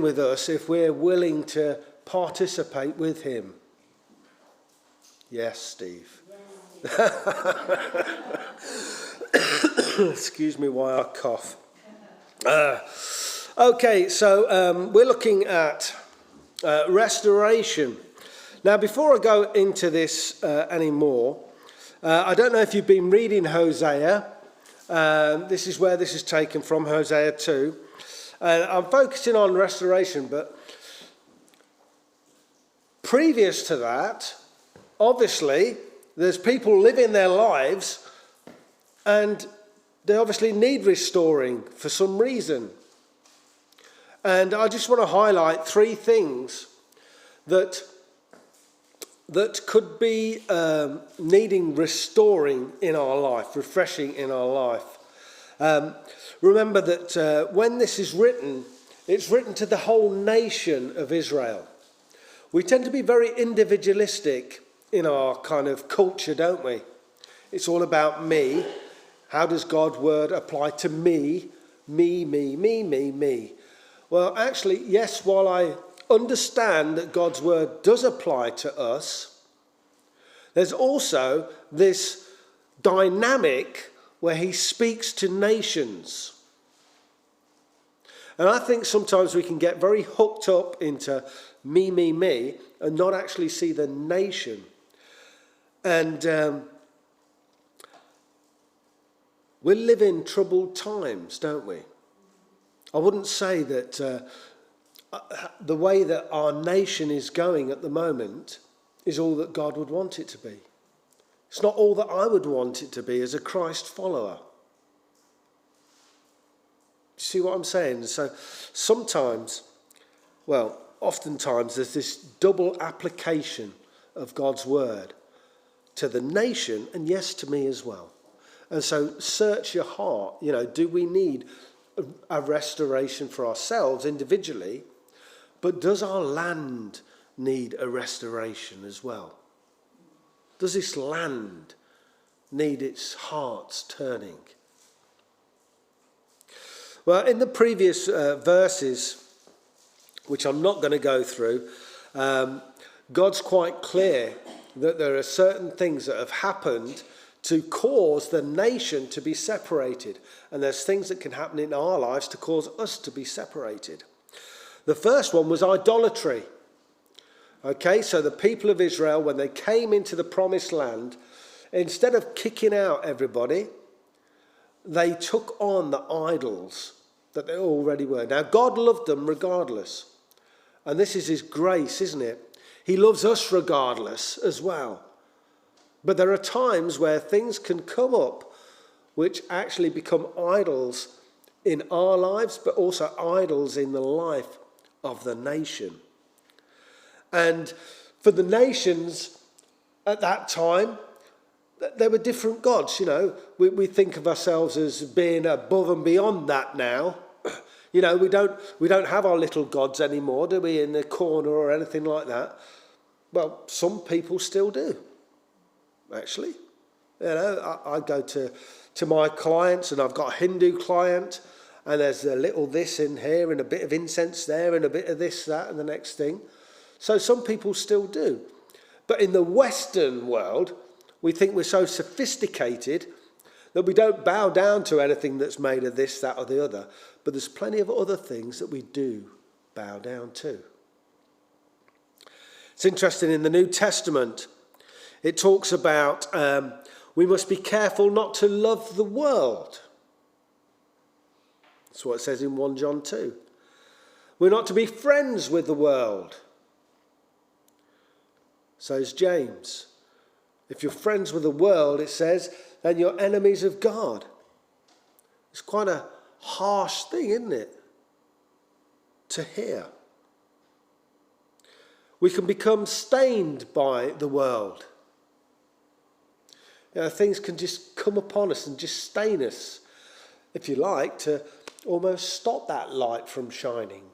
with us if we're willing to participate with him. Yes, Steve. Excuse me while I cough. Okay, so we're looking at restoration. Now, before I go into this anymore, I don't know if you've been reading Hosea. This is where this is taken from, Hosea 2. I'm focusing on restoration, but previous to that, obviously, there's people living their lives and they obviously need restoring for some reason. And I just want to highlight three things that could be needing restoring in our life, refreshing in our life. Remember that when this is written, it's written to the whole nation of Israel. We tend to be very individualistic in our kind of culture, don't we? It's all about me. How does God's word apply to me? Me. Well, actually, yes, while I understand that God's word does apply to us, there's also this dynamic where he speaks to nations. And I think sometimes we can get very hooked up into me, and not actually see the nation. And we live in troubled times, don't we? I wouldn't say that the way that our nation is going at the moment is all that God would want it to be. It's not all that I would want it to be as a Christ follower. See what I'm saying? So sometimes, well, oftentimes there's this double application of God's word to the nation and yes, to me as well. And so search your heart. You know, do we need a restoration for ourselves individually? But does our land need a restoration as well? Does this land need its hearts turning? Well, in the previous verses, which I'm not going to go through, God's quite clear that there are certain things that have happened to cause the nation to be separated. And there's things that can happen in our lives to cause us to be separated. The first one was idolatry. Okay, so the people of Israel, when they came into the promised land, instead of kicking out everybody, they took on the idols that they already were. Now, God loved them regardless. And this is his grace, isn't it? He loves us regardless as well. But there are times where things can come up which actually become idols in our lives, but also idols in the life of the nation. And for the nations at that time, there were different gods. You know, we think of ourselves as being above and beyond that now. You know, we don't have our little gods anymore, do we, in the corner or anything like that? Well, some people still do, actually. You know, I go to my clients, and I've got a Hindu client, and there's a little this in here, and a bit of incense there, and a bit of this, that, and the next thing. So some people still do. But in the Western world, we think we're so sophisticated that we don't bow down to anything that's made of this, that, or the other. But there's plenty of other things that we do bow down to. It's interesting, in the New Testament, it talks about we must be careful not to love the world. That's what it says in 1 John 2. We're not to be friends with the world. So is James. If you're friends with the world, it says, then you're enemies of God. It's quite a harsh thing, isn't it, to hear. We can become stained by the world. You know, things can just come upon us and just stain us, if you like, to almost stop that light from shining.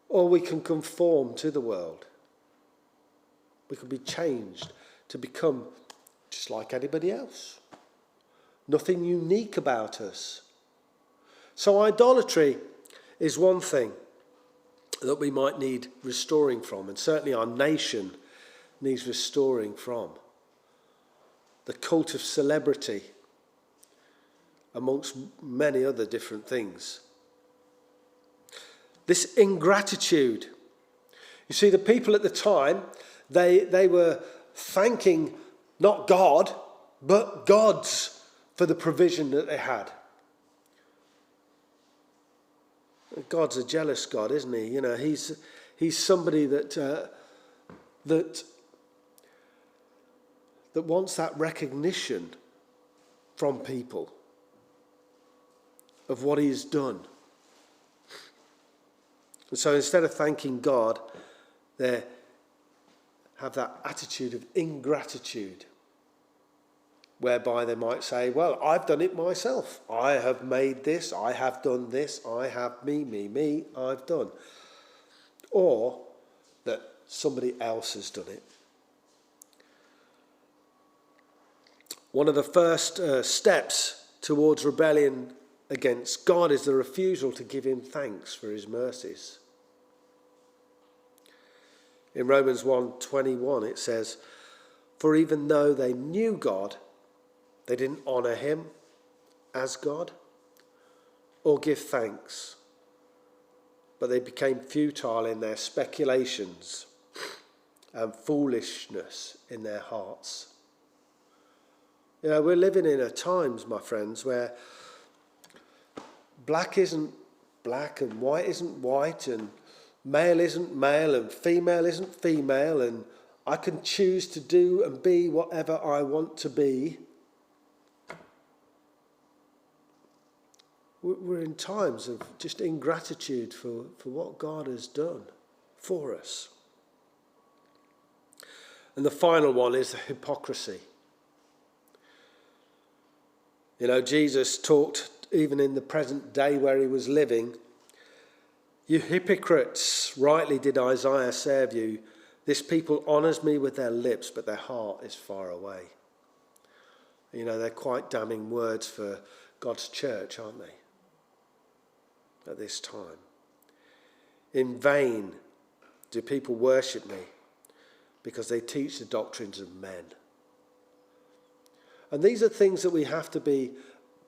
Or we can conform to the world. We can be changed to become just like anybody else. Nothing unique about us. So idolatry is one thing that we might need restoring from, and certainly our nation needs restoring from. The cult of celebrity, amongst many other different things. This ingratitude. You see, the people at the time, they were thanking not God, but gods for the provision that they had. God's a jealous God, isn't he? You know, he's somebody that wants that recognition from people of what he's done. And so instead of thanking God, they have that attitude of ingratitude, whereby they might say, well, I've done it myself. I have made this, I have done this, I have me, I've done. Or that somebody else has done it. One of the first steps towards rebellion against God is the refusal to give him thanks for his mercies. In Romans 1:21 it says, for even though they knew God, they didn't honour him as God or give thanks, but they became futile in their speculations and foolishness in their hearts. You know, we're living in a times, my friends, where black isn't black and white isn't white and male isn't male and female isn't female, and I can choose to do and be whatever I want to be. We're in times of just ingratitude for what God has done for us. And the final one is the hypocrisy. You know, Jesus talked even in the present day where he was living, you hypocrites, rightly did Isaiah say of you, this people honours me with their lips, but their heart is far away. You know, they're quite damning words for God's church, aren't they? At this time. In vain do people worship me, because they teach the doctrines of men. And these are things that we have to be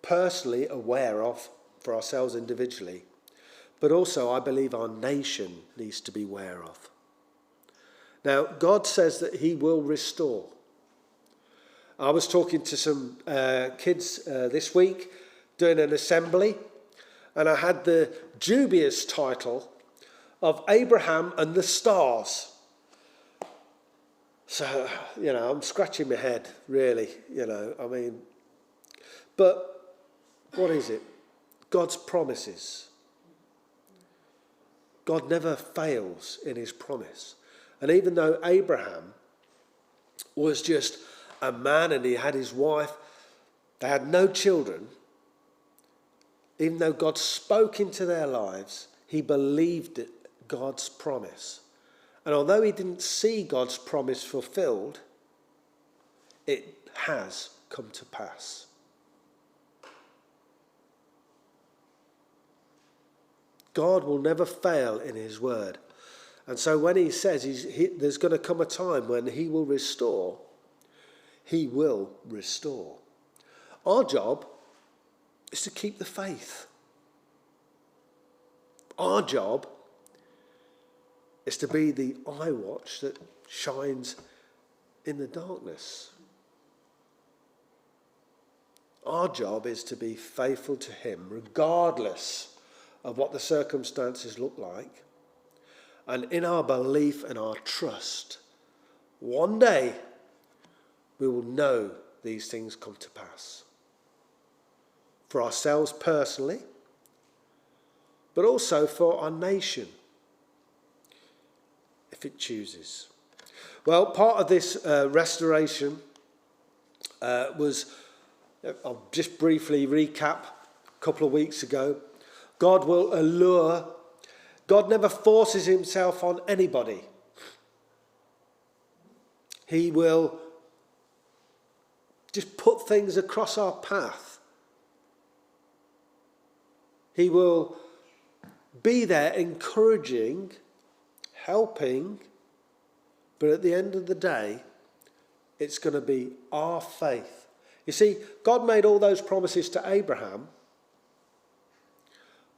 personally aware of for ourselves individually, but also I believe our nation needs to be aware of. Now, God says that he will restore. I was talking to some kids this week doing an assembly, and I had the dubious title of Abraham and the Stars. So, you know, I'm scratching my head, really, you know, I mean, but what is it? God's promises. God never fails in his promise. And even though Abraham was just a man and he had his wife, they had no children, even though God spoke into their lives, he believed it, God's promise. And although he didn't see God's promise fulfilled, it has come to pass. God will never fail in his word. And so when he says there's going to come a time when he will restore, he will restore. Our job is to keep the faith. Our job is to be the eye watch that shines in the darkness. Our job is to be faithful to him regardless of what the circumstances look like. And in our belief and our trust, one day we will know these things come to pass. For ourselves personally, but also for our nation, if it chooses. Well, part of this restoration was, I'll just briefly recap, a couple of weeks ago, God will allure. God never forces himself on anybody. He will just put things across our path. He will be there encouraging, helping, but at the end of the day, it's going to be our faith. You see, God made all those promises to Abraham,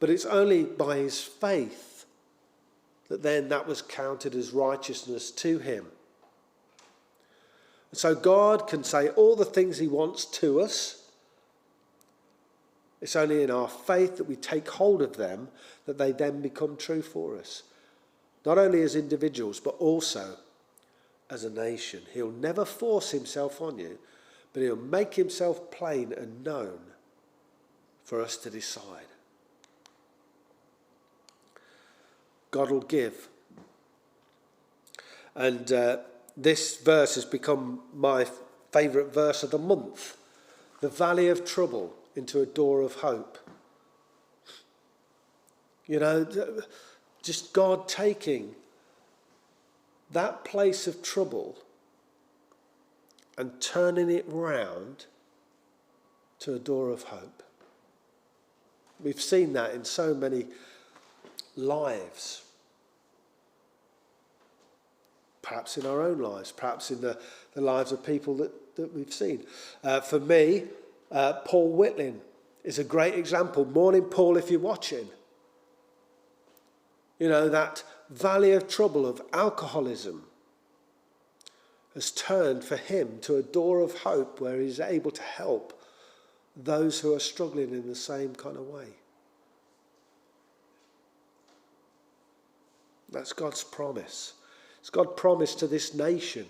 but it's only by his faith that then that was counted as righteousness to him. So God can say all the things he wants to us. It's only in our faith that we take hold of them that they then become true for us. Not only as individuals, but also as a nation. He'll never force himself on you, but he'll make himself plain and known for us to decide. God will give. And this verse has become my favourite verse of the month. The valley of trouble into a door of hope. You know, just God taking that place of trouble and turning it round to a door of hope. We've seen that in so many lives. Perhaps in our own lives, perhaps in the lives of people that we've seen. For me, Paul Whitling is a great example. Morning, Paul, if you're watching. You know, that valley of trouble of alcoholism has turned for him to a door of hope where he's able to help those who are struggling in the same kind of way. That's God's promise. It's God's promise to this nation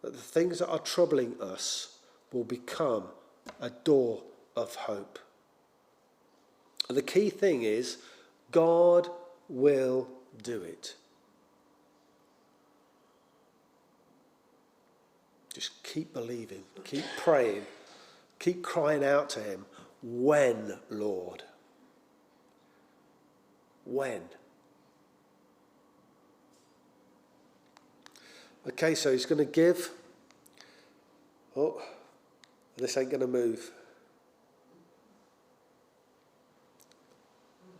that the things that are troubling us will become a door of hope. And the key thing is, God will do it. Just keep believing, keep praying, keep crying out to him. When, Lord? When? Okay, so he's going to give. Oh, this ain't going to move.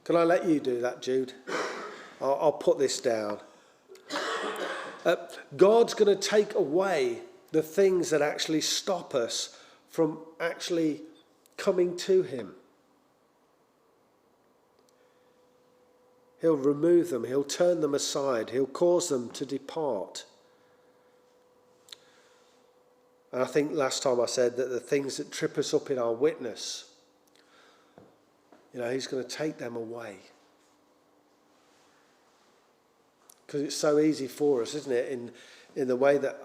Can I let you do that, Jude? I'll put this down. God's going to take away the things that actually stop us from actually coming to him. He'll remove them. He'll turn them aside. He'll cause them to depart. And I think last time I said that the things that trip us up in our witness, you know, he's going to take them away. Because it's so easy for us, isn't it? In the way that,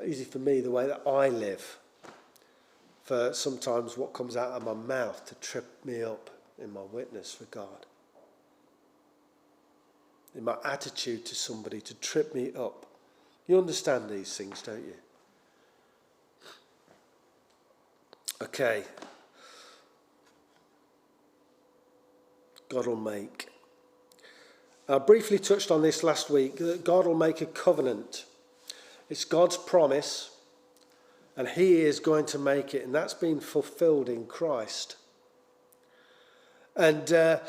easy for me, the way that I live. For sometimes what comes out of my mouth to trip me up in my witness for God. In my attitude to somebody to trip me up. You understand these things, don't you? Okay. God will make. I briefly touched on this last week, that God will make a covenant. It's God's promise, and he is going to make it, and that's been fulfilled in Christ. And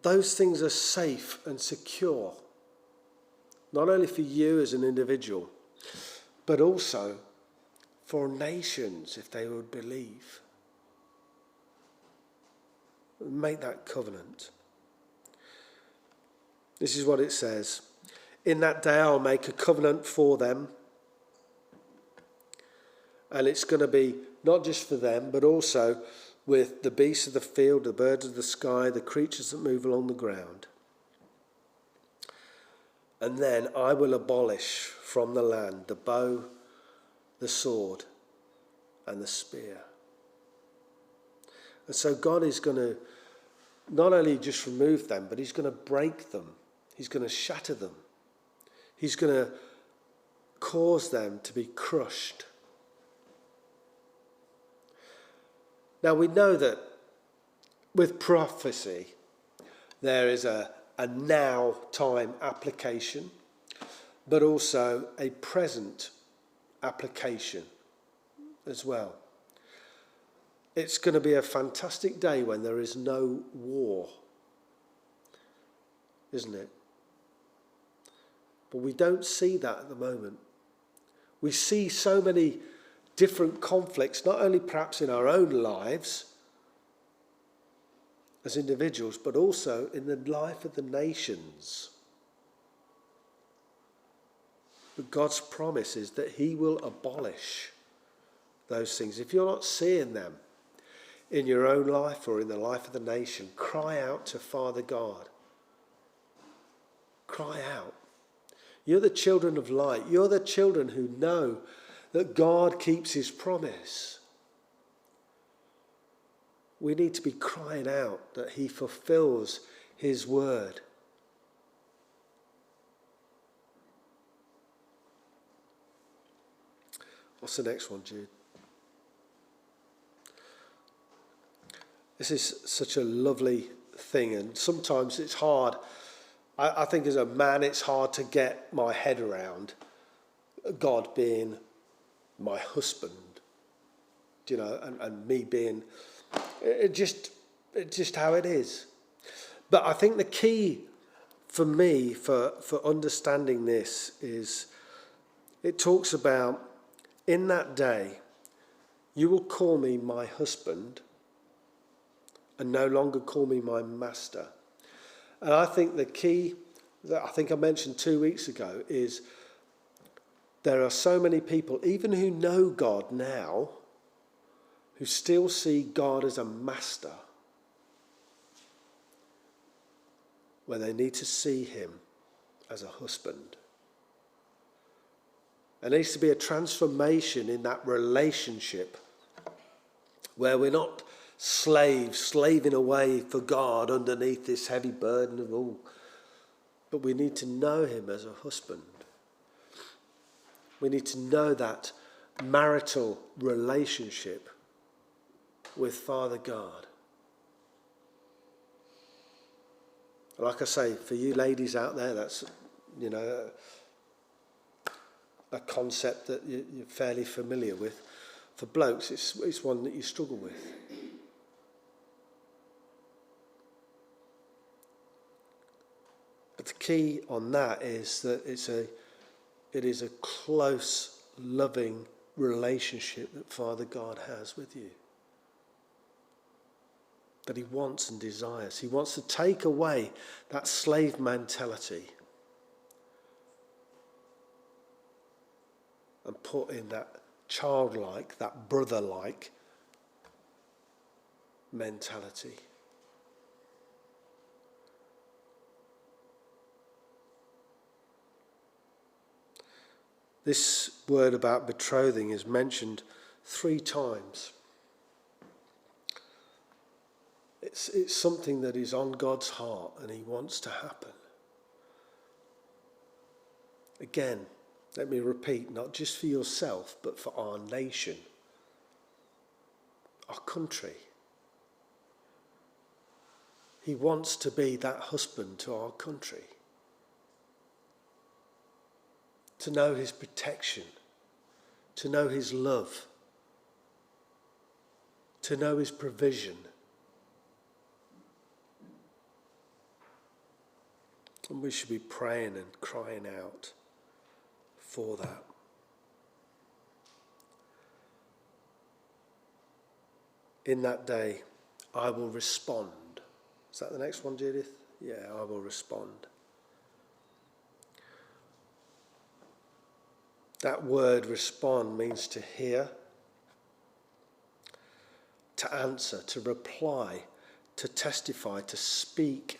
those things are safe and secure, not only for you as an individual, but also for nations if they would believe. Make that covenant. This is what it says. In that day I'll make a covenant for them. And it's going to be not just for them, but also with the beasts of the field, the birds of the sky, the creatures that move along the ground. And then I will abolish from the land the bow, the sword, and the spear. And so God is going to not only just remove them, but he's going to break them. He's going to shatter them. He's going to cause them to be crushed. Now we know that with prophecy, there is a now time application, but also a present application as well. It's going to be a fantastic day when there is no war, isn't it? But we don't see that at the moment. We see so many different conflicts, not only perhaps in our own lives as individuals, but also in the life of the nations. But God's promise is that he will abolish those things. If you're not seeing them in your own life or in the life of the nation, cry out to Father God. Cry out. You're the children of light. You're the children who know that God keeps his promise. We need to be crying out that he fulfills his word. What's the next one, Jude? This is such a lovely thing, and sometimes it's hard. I think as a man, it's hard to get my head around God being my husband, and me being just how it is. But I think the key for me for understanding this is it talks about, in that day, you will call me my husband and no longer call me my master. And I think the key that I think I mentioned 2 weeks ago is there are so many people, even who know God now, who still see God as a master, when they need to see him as a husband. There needs to be a transformation in that relationship where we're not slaving away for God underneath this heavy burden of all. But we need to know him as a husband. We need to know that marital relationship with Father God. Like I say, for you ladies out there, that's, a concept that you're fairly familiar with. For blokes, it's one that you struggle with. But the key on that is that it is a close, loving relationship that Father God has with you. That he wants and desires. He wants to take away that slave mentality and put in that childlike, that brother-like mentality. This word about betrothing is mentioned 3 times. It's something that is on God's heart and he wants to happen. Again, let me repeat, not just for yourself, but for our nation, our country. He wants to be that husband to our country. To know his protection, to know his love, to know his provision. And we should be praying and crying out for that. In that day, I will respond. Is that the next one, Judith? Yeah, I will respond. That word respond means to hear, to answer, to reply, to testify, to speak,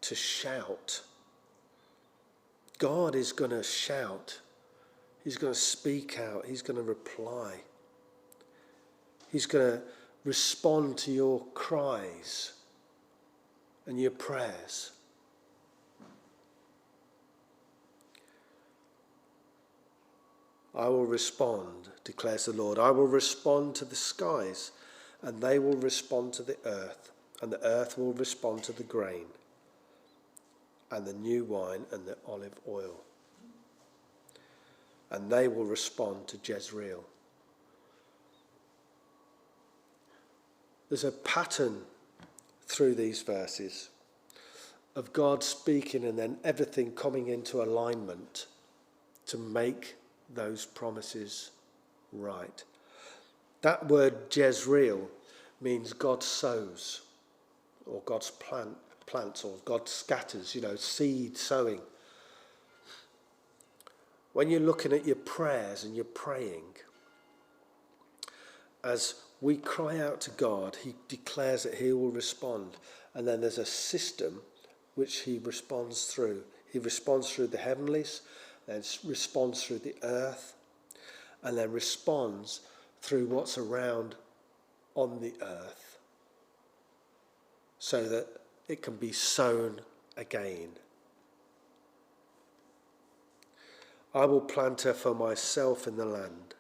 to shout. God is going to shout. He's going to speak out. He's going to reply. He's going to respond to your cries and your prayers. I will respond, declares the Lord. I will respond to the skies, and they will respond to the earth, and the earth will respond to the grain, and the new wine and the olive oil. And they will respond to Jezreel. there's a pattern through these verses of God speaking and then everything coming into alignment to make those promises right. That word Jezreel means God sows, or God's plants, or God scatters, seed sowing. When you're looking at your prayers and you're praying, as we cry out to God, he declares that he will respond. And then there's a system which he responds through. He responds through the heavenlies, then responds through the earth, and then responds through what's around on the earth, so that it can be sown again. I will plant her for myself in the land.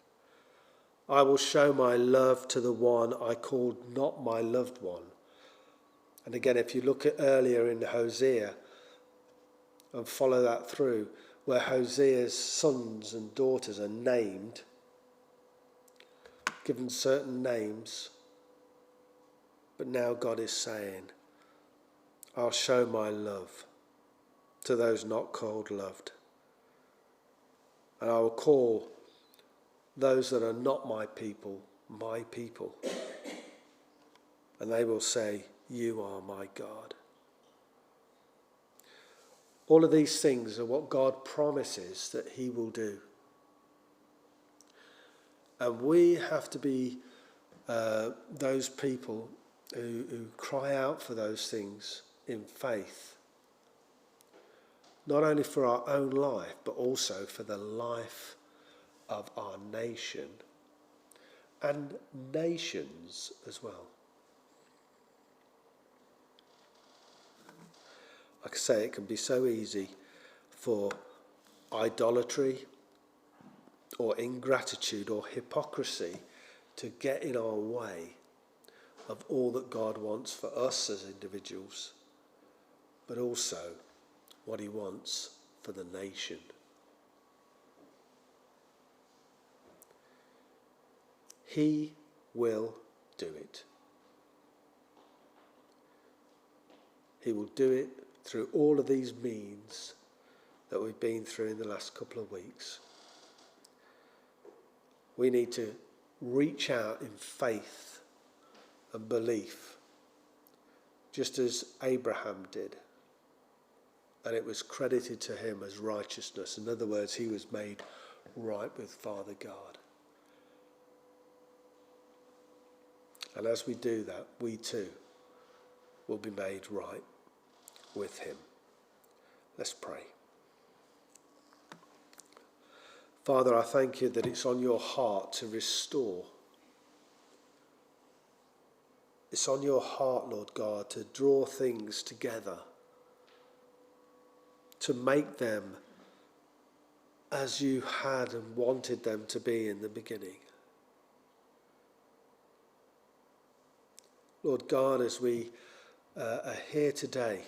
I will show my love to the one I called not my loved one. And again, if you look at earlier in Hosea and follow that through, where Hosea's sons and daughters are named, given certain names, but now God is saying, I'll show my love to those not called loved. And I will call those that are not my people. And they will say, you are my God. All of these things are what God promises that he will do. And we have to be those people who cry out for those things in faith. Not only for our own life, but also for the life of our nation and nations as well. Like I say, it can be so easy for idolatry or ingratitude or hypocrisy to get in our way of all that God wants for us as individuals, but also what he wants for the nation. He will do it. He will do it through all of these means that we've been through in the last couple of weeks. We need to reach out in faith and belief, just as Abraham did. And it was credited to him as righteousness. In other words, he was made right with Father God. And as we do that, we too will be made right with him. Let's pray. Father, I thank you that it's on your heart to restore. It's on your heart, Lord God, to draw things together, to make them as you had and wanted them to be in the beginning. Lord God, as we are here today,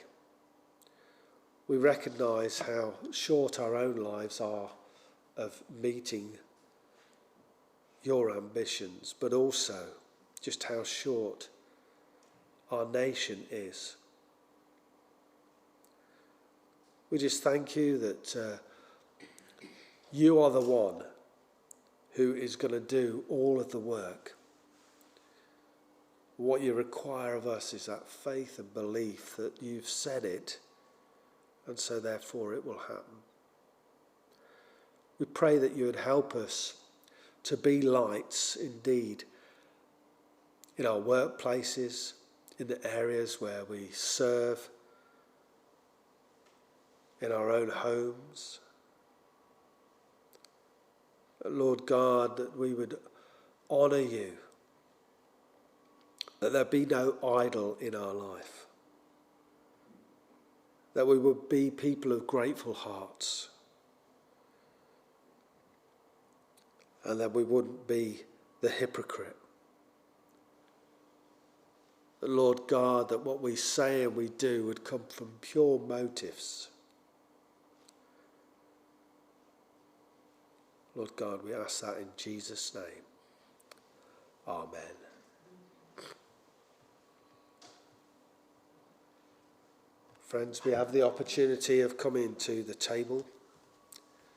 we recognise how short our own lives are of meeting your ambitions, but also just how short our nation is. We just thank you that you are the one who is going to do all of the work. What you require of us is that faith and belief that you've said it, and so therefore it will happen. We pray that you would help us to be lights indeed in our workplaces, in the areas where we serve, in our own homes. Lord God, that we would honour you, that there be no idol in our life, that we would be people of grateful hearts, and that we wouldn't be the hypocrite. Lord God, that what we say and we do would come from pure motives. Lord God, we ask that in Jesus' name. Amen. Friends, we have the opportunity of coming to the table.